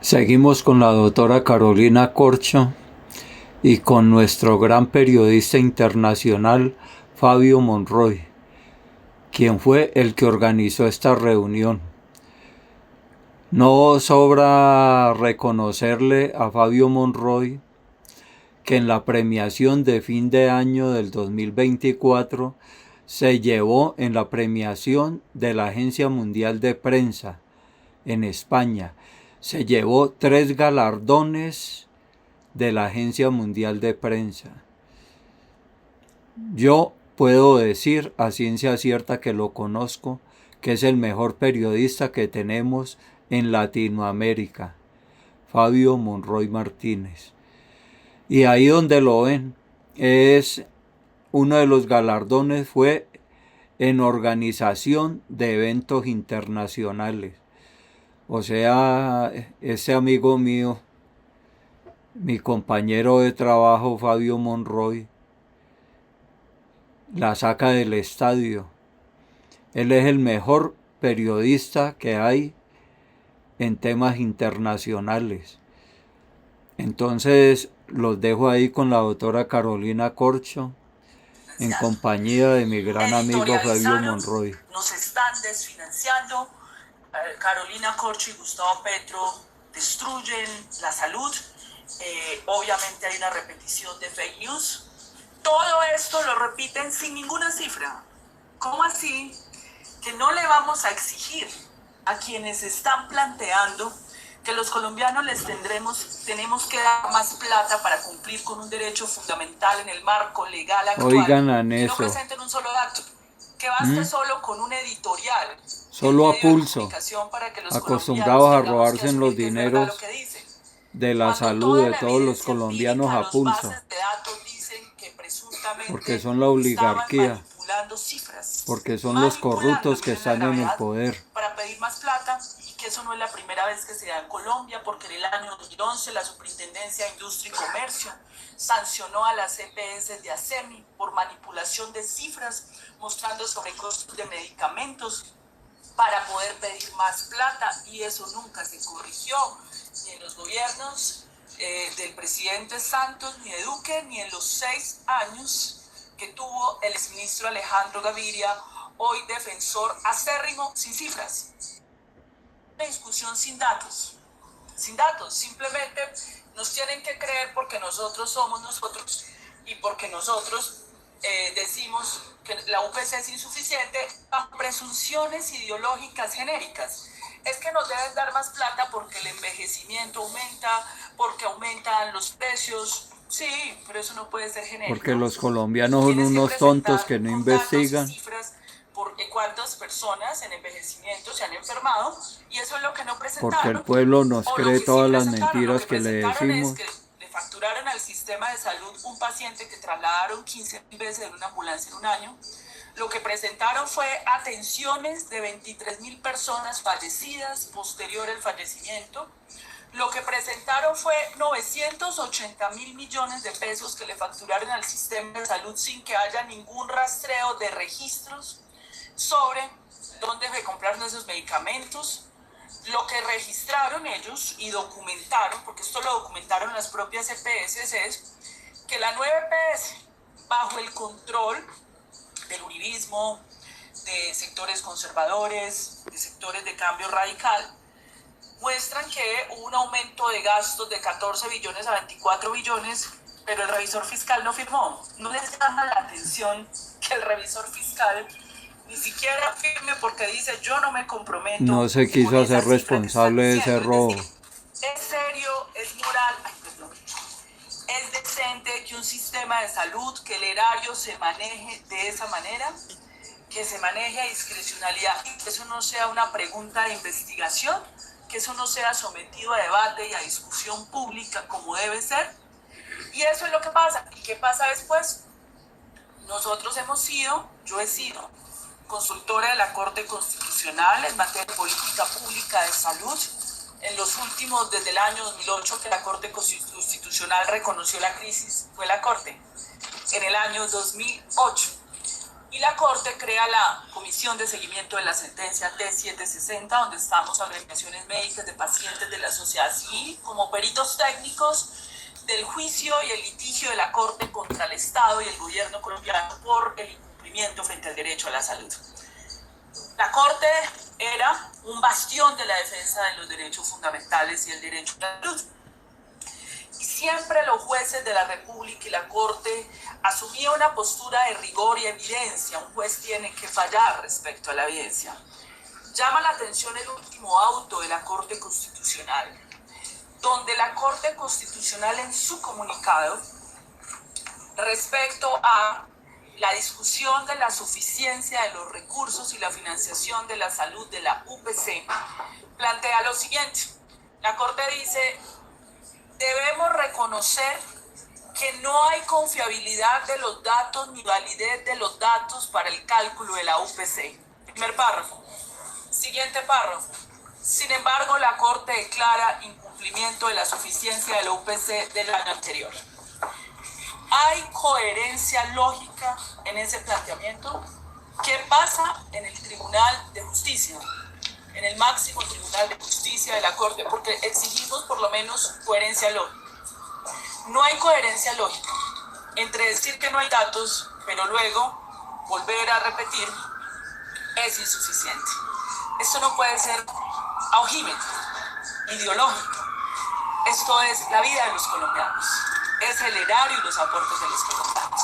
Seguimos con la doctora Carolina Corcho y con nuestro gran periodista internacional Fabio Monroy, quien fue el que organizó esta reunión. No sobra reconocerle a Fabio Monroy que en la premiación de fin de año del 2024 se llevó en la premiación de la Agencia Mundial de Prensa en España. Se llevó 3 galardones de la Agencia Mundial de Prensa. Yo puedo decir a ciencia cierta que lo conozco, que es el mejor periodista que tenemos en Latinoamérica, Fabio Monroy Martínez. Y ahí donde lo ven, es uno de los galardones fue en organización de eventos internacionales. O sea, ese amigo mío, mi compañero de trabajo Fabio Monroy, la saca del estadio. Él es el mejor periodista que hay en temas internacionales. Entonces los dejo ahí con la doctora Carolina Corcho, en compañía de mi gran amigo Fabio Monroy. Nos están desfinanciando. Carolina Corcho y Gustavo Petro destruyen la salud. Obviamente hay una repetición de fake news. Todo esto lo repiten sin ninguna cifra. ¿Cómo así que no le vamos a exigir a quienes están planteando que los colombianos tenemos que dar más plata para cumplir con un derecho fundamental en el marco legal actual? Oigan a Que no eso. presenten un solo dato, que baste solo con un editorial, solo a pulso, para que los acostumbrados a robarse en los dineros de la salud de todos los colombianos a pulso, porque son la oligarquía, porque son los corruptos que están en el poder. Para pedir más plata, y que eso no es la primera vez que se da en Colombia, porque en el año 2011 la Superintendencia de Industria y Comercio sancionó a las EPS de ASEMI por manipulación de cifras, mostrando sobrecostos de medicamentos para poder pedir más plata, y eso nunca se corrigió, ni en los gobiernos del presidente Santos, ni de Duque, ni en los 6 años que tuvo el exministro Alejandro Gaviria, hoy defensor acérrimo, sin cifras. Una discusión sin datos, simplemente nos tienen que creer porque nosotros somos nosotros y porque nosotros decimos que la UPC es insuficiente bajo presunciones ideológicas genéricas. Es que nos deben dar más plata porque el envejecimiento aumenta, porque aumentan los precios. Sí, pero eso no puede ser genérico. Porque los colombianos son unos tontos que no investigan. Porque cuántas personas en envejecimiento se han enfermado, y eso es lo que no presentaron. Porque el pueblo nos cree todas las mentiras que le decimos. Le facturaron al sistema de salud un paciente que trasladaron 15.000 veces en una ambulancia en un año. Lo que presentaron fue atenciones de 23.000 personas fallecidas posterior al fallecimiento. Lo que presentaron fue 980.000 millones de pesos que le facturaron al sistema de salud sin que haya ningún rastreo de registros sobre dónde se compraron esos medicamentos. Lo que registraron ellos y documentaron, porque esto lo documentaron las propias EPS, es que la nueva EPS, bajo el control del uribismo, de sectores conservadores, de sectores de cambio radical, muestran que hubo un aumento de gastos de 14 billones a 24 billones, pero el revisor fiscal no firmó. No les llama la atención que el revisor fiscal ni siquiera firme, porque dice: yo no me comprometo. No se quiso hacer responsable de ese robo. Es serio, es moral, es decente que un sistema de salud, que el erario se maneje de esa manera, que se maneje a discrecionalidad, que eso no sea una pregunta de investigación, que eso no sea sometido a debate y a discusión pública como debe ser. Y eso es lo que pasa. ¿Y qué pasa después? Nosotros yo he sido consultora de la Corte Constitucional en materia de política pública de salud. En los últimos, desde el año 2008, que la Corte Constitucional reconoció la crisis, fue la Corte, en el año 2008. Y la Corte crea la Comisión de Seguimiento de la Sentencia T760, donde estamos organizaciones médicas de pacientes de la sociedad civil como peritos técnicos del juicio y el litigio de la Corte contra el Estado y el gobierno colombiano por el incumplimiento frente al derecho a la salud. La Corte era un bastión de la defensa de los derechos fundamentales y el derecho a la salud. Y siempre los jueces de la República y la Corte asumían una postura de rigor y evidencia. Un juez tiene que fallar respecto a la evidencia. Llama la atención el último auto de la Corte Constitucional, donde la Corte Constitucional en su comunicado respecto a la discusión de la suficiencia de los recursos y la financiación de la salud de la UPC plantea lo siguiente. La Corte dice: debemos reconocer que no hay confiabilidad de los datos ni validez de los datos para el cálculo de la UPC. Primer párrafo. Siguiente párrafo. Sin embargo, la Corte declara incumplimiento de la suficiencia de la UPC del año anterior. ¿Hay coherencia lógica en ese planteamiento? ¿Qué pasa en el Tribunal de Justicia? En el máximo Tribunal de Justicia de la Corte, porque exigimos por lo menos coherencia lógica. No hay coherencia lógica entre decir que no hay datos, pero luego volver a repetir es insuficiente. Esto no puede ser aojímetro, ideológico. Esto es la vida de los colombianos, es el erario y los aportes de los colombianos.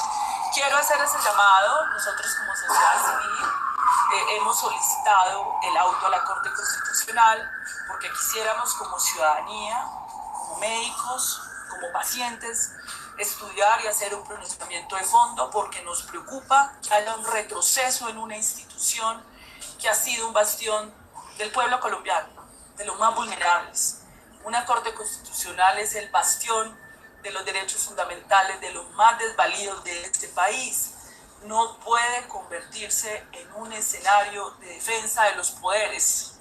Quiero hacer ese llamado. Nosotros como sociedad civil hemos solicitado el auto a la Corte Constitucional porque quisiéramos como ciudadanía, como médicos, como pacientes, estudiar y hacer un pronunciamiento de fondo, porque nos preocupa que haya un retroceso en una institución que ha sido un bastión del pueblo colombiano, de los más vulnerables. Una Corte Constitucional es el bastión de los derechos fundamentales de los más desvalidos de este país. No puede convertirse en un escenario de defensa de los poderes.